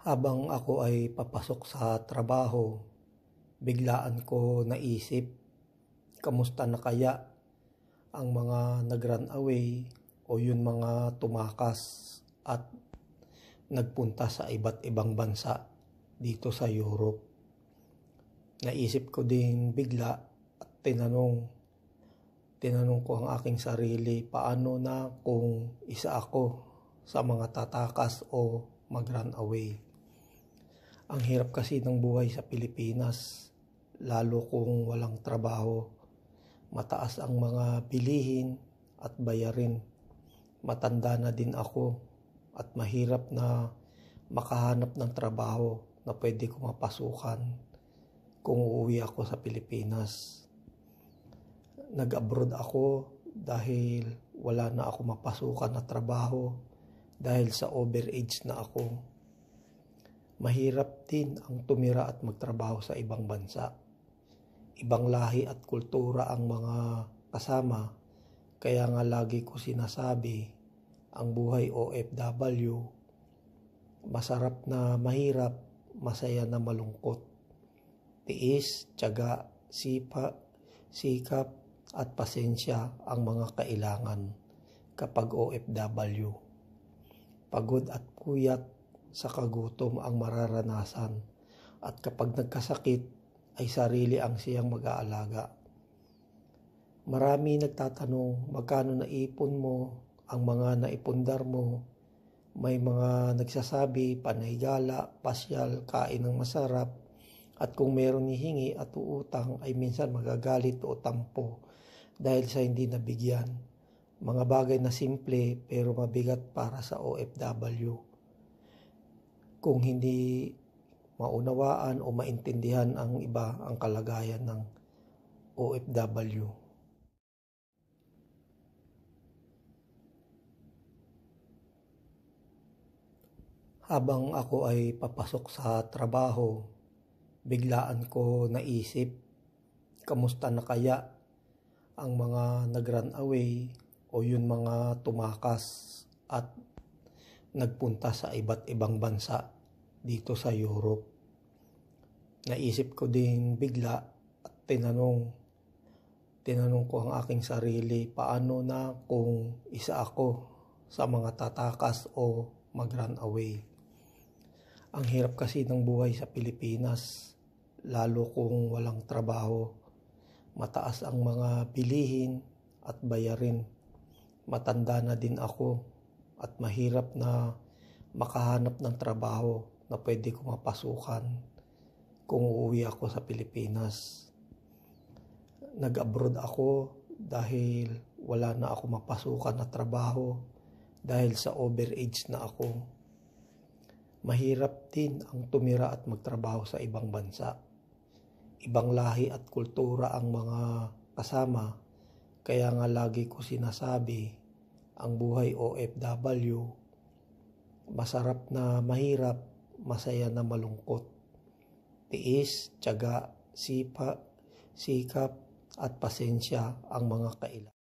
Habang ako ay papasok sa trabaho, biglaan ko naisip, kamusta na kaya ang mga nag-run away o yun mga tumakas at nagpunta sa iba't ibang bansa dito sa Europe. Naisip ko ding bigla at tinanong ko ang aking sarili, paano na kung isa ako sa mga tatakas o mag-run away. Ang hirap kasi ng buhay sa Pilipinas, lalo kung walang trabaho. Mataas ang mga bilihin at bayarin. Matanda na din ako at mahirap na makahanap ng trabaho na pwede ko mapasukan kung uuwi ako sa Pilipinas. Nag-abroad ako dahil wala na ako mapasukan na trabaho dahil sa overage na ako. Mahirap din ang tumira at magtrabaho sa ibang bansa. Ibang lahi at kultura ang mga kasama, kaya nga lagi ko sinasabi, ang buhay OFW, masarap na mahirap, masaya na malungkot. Tiis, tiyaga, sikap at pasensya ang mga kailangan kapag OFW. Pagod at puyat sa kagutom ang mararanasan at kapag nagkasakit ay sarili ang siyang mag-aalaga. Marami nagtatanong magkano naipon mo, ang mga naipundar mo. May mga nagsasabi panay gala, pasyal, kain ng masarap, at kung meron hihingi at uutang ay minsan magagalit o tampo dahil sa hindi nabigyan. Mga bagay na simple pero mabigat para sa OFW. Kung hindi maunawaan o maintindihan ang iba ang kalagayan ng OFW. Habang ako ay papasok sa trabaho, biglaan ko naisip, kamusta na kaya ang mga nag-run away o yun mga tumakas at nagpunta sa iba't ibang bansa dito sa Europe. Naisip ko ding bigla at tinanong ko ang aking sarili, paano na kung isa ako sa mga tatakas o mag-run away. Ang hirap kasi ng buhay sa Pilipinas, lalo kung walang trabaho. Mataas ang mga bilihin at bayarin. Matanda na din ako at mahirap na makahanap ng trabaho na pwede ko mapasukan kung uuwi ako sa Pilipinas. Nag-abroad ako dahil wala na ako mapasukan na trabaho dahil sa overage na ako. Mahirap din ang tumira at magtrabaho sa ibang bansa. Ibang lahi at kultura ang mga kasama, kaya nga lagi ko sinasabi, ang buhay OFW, masarap na mahirap, masaya na malungkot. Tiis, tiyaga, sikap at pasensya ang mga kailangan.